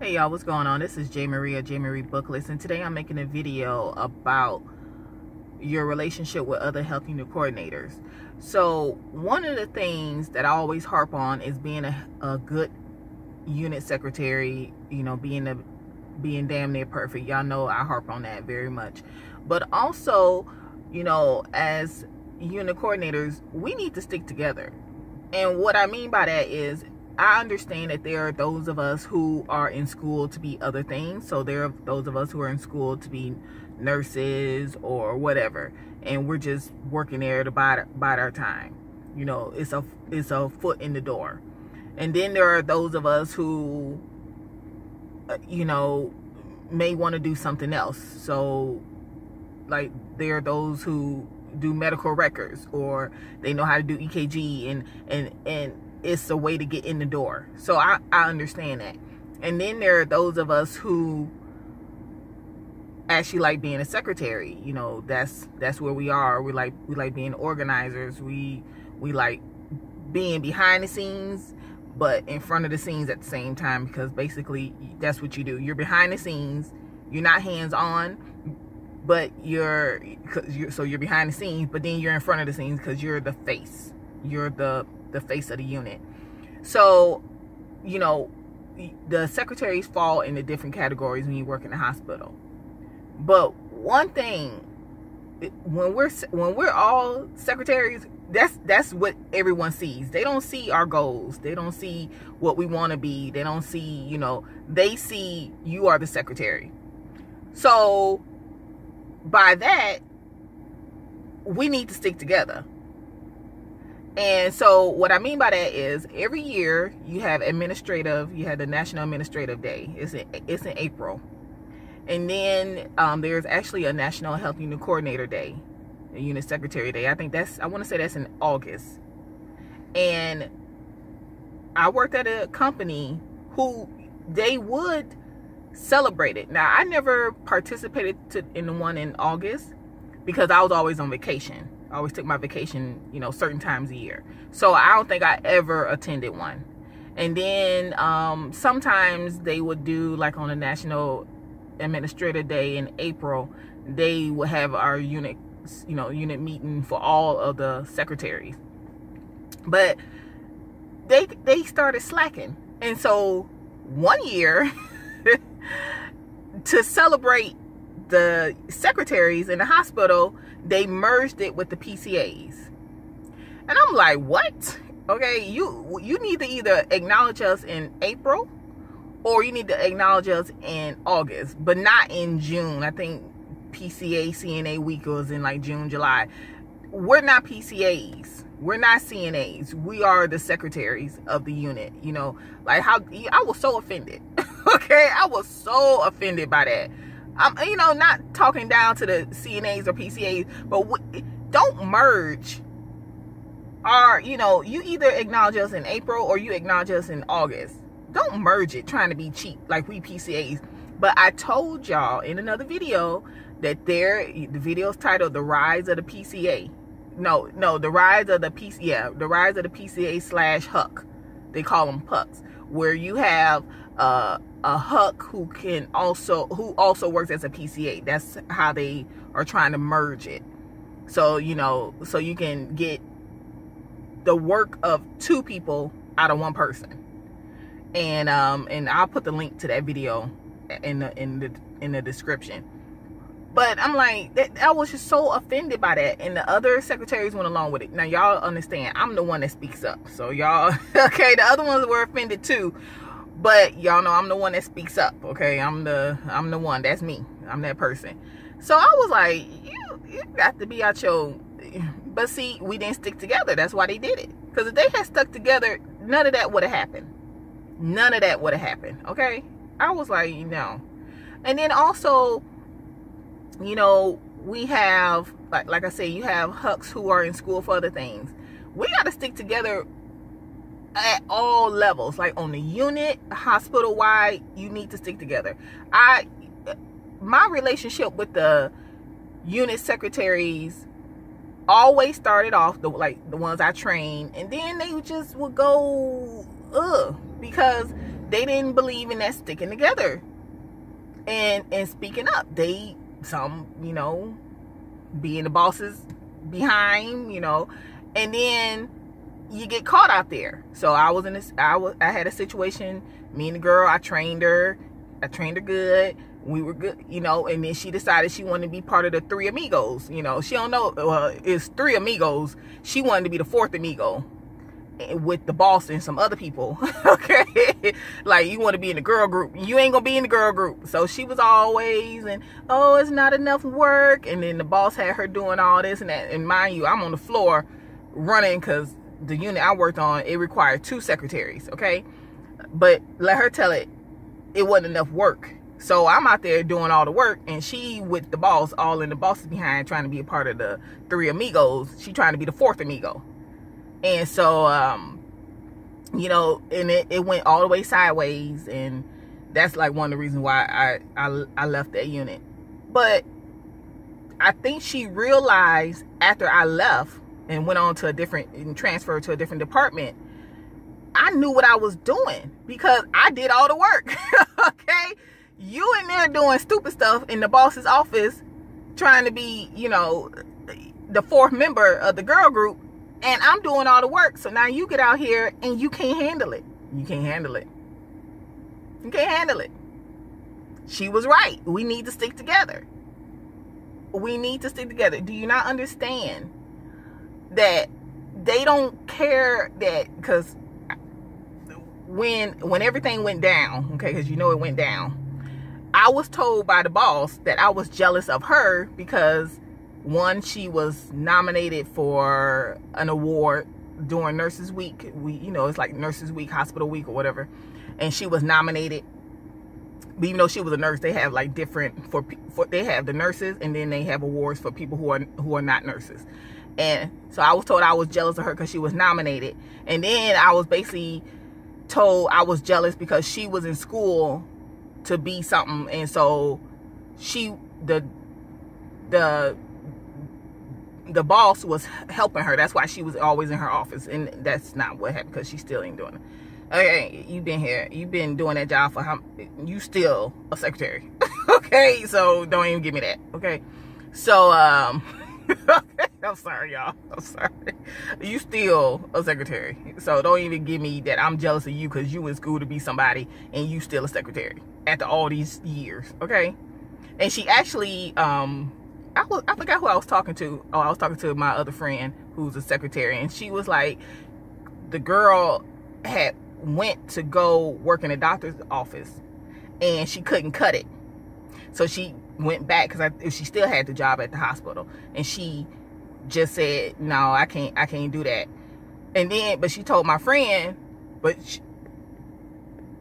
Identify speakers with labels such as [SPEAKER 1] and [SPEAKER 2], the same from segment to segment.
[SPEAKER 1] Hey y'all, what's going on? This is J Marie Booklist, and today I'm making a video about your relationship with other health unit coordinators. So one of the things that I always harp on is being a good unit secretary, being damn near perfect. Y'all know I harp on that very much. But also, as unit coordinators, we need to stick together. And what I mean by that is, I understand that there are those of us who are in school to be other things. So there are those of us who are in school to be nurses or whatever, and we're just working there to bide our time. It's a foot in the door. And then there are those of us who, may want to do something else. So, like, there are those who do medical records, or they know how to do EKG, and it's a way to get in the door. So I understand that. And then there are those of us who actually like being a secretary. That's where we are. We like being organizers. We like being behind the scenes, but in front of the scenes at the same time, because basically that's what you do. You're behind the scenes. You're not hands-on, but you're behind the scenes, but then you're in front of the scenes because you're the face. You're the face of the unit. So, the secretaries fall into different categories when you work in the hospital. But one thing, when we're all secretaries, that's what everyone sees. They don't see our goals. They don't see what we want to be. They don't see, they see you are the secretary. So by that, we need to stick together. And so what I mean by that is, every year you have the National Administrative Day. It's in April. And then there's actually a National Health Unit Coordinator Day, a Unit Secretary Day. I want to say that's in August. And I worked at a company who they would celebrate it. Now, I never participated in the one in August because I was always on vacation. I always took my vacation, certain times a year. So I don't think I ever attended one. And then sometimes they would do, like, on the National Administrative Day in April, they would have our unit meeting for all of the secretaries. But they started slacking. And so one year, to celebrate the secretaries in the hospital, they merged it with the PCAs. And I'm like, what? Okay, you need to either acknowledge us in April, or you need to acknowledge us in August, but not in June. I think PCA CNA week was in like June, July. We're not PCAs. We're not CNAs. We are the secretaries of the unit. Like, how I was so offended. Okay, I was so offended by that. I'm, not talking down to the CNAs or PCAs, but don't merge our, you either acknowledge us in April or you acknowledge us in August. Don't merge it trying to be cheap like we PCAs. But I told y'all in another video that the video's titled "The Rise of the PCA." No, the rise of the the rise of the PCA / HUC. They call them PUCs, where you have a HUC who also works as a PCA. That's how they are trying to merge it. So, so you can get the work of two people out of one person. And I'll put the link to that video in the description. But I'm like, I was just so offended by that, and the other secretaries went along with it. Now, y'all understand, I'm the one that speaks up. So y'all, okay, the other ones were offended too, but y'all know I'm the one that speaks up. Okay, I'm the one. That's me. I'm that person. So I was like, you got to be out your. But see, we didn't stick together. That's why they did it. Because if they had stuck together, none of that would have happened. None of that would have happened. Okay, I was like, no. And then also, we have, like I say, you have HUCs who are in school for other things. We got to stick together at all levels. Like on the unit, hospital-wide, you need to stick together. My relationship with the unit secretaries always started off, the ones I trained, and then they just would go, because they didn't believe in that sticking together and speaking up. Some, being the bosses behind, and then you get caught out there. So I had a situation, me and the girl, I trained her good. We were good, and then she decided she wanted to be part of the three amigos. She don't know, it's three amigos. She wanted to be the fourth amigo with the boss and some other people. Okay, like, you want to be in the girl group, you ain't gonna be in the girl group. So she was always, and oh, it's not enough work, and then the boss had her doing all this and that. And mind you, I'm on the floor running, because the unit I worked on, it required 2 secretaries. Okay, but let her tell it wasn't enough work. So I'm out there doing all the work, and she with the boss, all in the boss's behind, trying to be a part of the three amigos. She trying to be the fourth amigo. And so, and it went all the way sideways, and that's like one of the reasons why I left that unit. But I think she realized after I left and went on to transferred to a different department, I knew what I was doing because I did all the work. Okay, you in there doing stupid stuff in the boss's office, trying to be, the fourth member of the girl group. And I'm doing all the work. So now you get out here and you can't handle it. You can't handle it. You can't handle it. She was right. We need to stick together. We need to stick together. Do you not understand that they don't care that, because when everything went down, okay, because it went down, I was told by the boss that I was jealous of her because, one, she was nominated for an award during Nurses Week. It's like Nurses Week, Hospital Week, or whatever. And she was nominated. But even though she was a nurse, they have like different they have the nurses, and then they have awards for people who are not nurses. And so I was told I was jealous of her because she was nominated. And then I was basically told I was jealous because she was in school to be something, and so the boss was helping her. That's why she was always in her office. And that's not what happened, because she still ain't doing it. Okay, you've been doing that job for you still a secretary. Okay, so don't even give me that. Okay, so I'm sorry, y'all. I'm sorry. You still a secretary. So don't even give me that I'm jealous of you because you in school to be somebody and you still a secretary after all these years. Okay, and she actually I forgot who I was talking to. Oh, I was talking to my other friend who's a secretary, and she was like, the girl had went to go work in a doctor's office, and she couldn't cut it. So she went back because she still had the job at the hospital, and she just said, no, I can't do that. And then, but she told my friend, but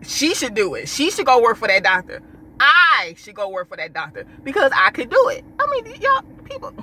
[SPEAKER 1] she should do it. She should go work for that doctor. I should go work for that doctor because I could do it. I mean, y'all, people,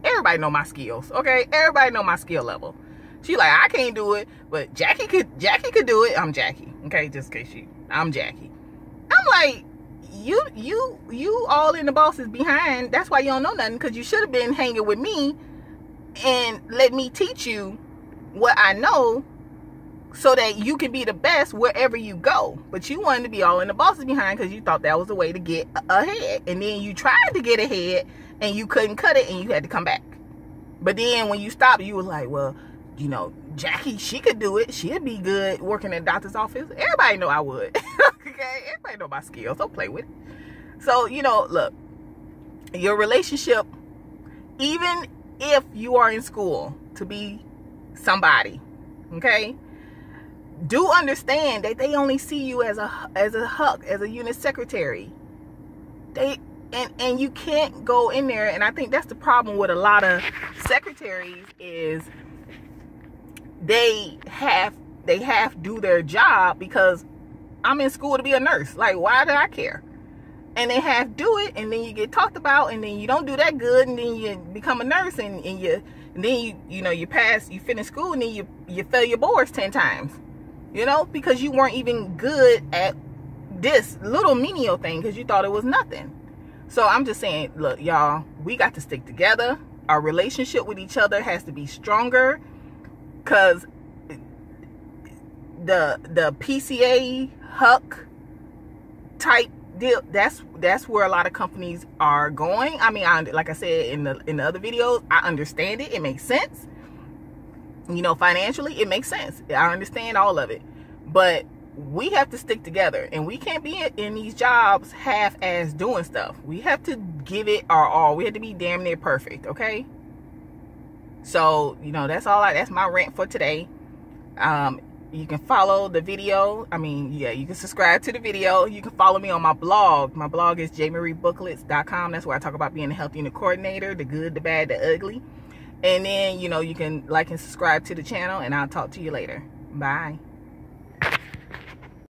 [SPEAKER 1] everybody know my skills, okay? Everybody know my skill level. She like, I can't do it, but Jackie could do it. I'm Jackie, okay? Just in case I'm Jackie. I'm like, you all in the boss's behind. That's why you don't know nothing, because you should have been hanging with me and let me teach you what I know, so that you can be the best wherever you go. But you wanted to be all in the boss's behind because you thought that was the way to get ahead. And then you tried to get ahead and you couldn't cut it and you had to come back. But then when you stopped, you was like, well, Jackie, she could do it. She'd be good working in the doctor's office. Everybody know I would. Okay? Everybody know my skills. Don't play with it. So, look, your relationship, even if you are in school to be somebody, okay, do understand that they only see you as a huck, as a unit secretary. And you can't go in there, and I think that's the problem with a lot of secretaries is they have do their job because I'm in school to be a nurse. Like, why do I care? And they have do it, and then you get talked about, and then you don't do that good, and then you become a nurse, and then you pass, you finish school, and then you fail your boards 10 times. Because you weren't even good at this little menial thing because you thought it was nothing. So I'm just saying, look, y'all, we got to stick together. Our relationship with each other has to be stronger, because the PCA huck type deal. That's where a lot of companies are going. I mean, like I said in the other videos, I understand it. It makes sense. You know, financially, it makes sense. I understand all of it. But we have to stick together, and we can't be in these jobs half-ass doing stuff. We have to give it our all. We have to be damn near perfect, okay? So, you know, that's my rant for today. You can follow the video. I mean, yeah, you can subscribe to the video. You can follow me on my blog. My blog is jmariebooklets.com. That's where I talk about being a health unit coordinator, the good, the bad, the ugly. And then, you know, you can like and subscribe to the channel, and I'll talk to you later. Bye.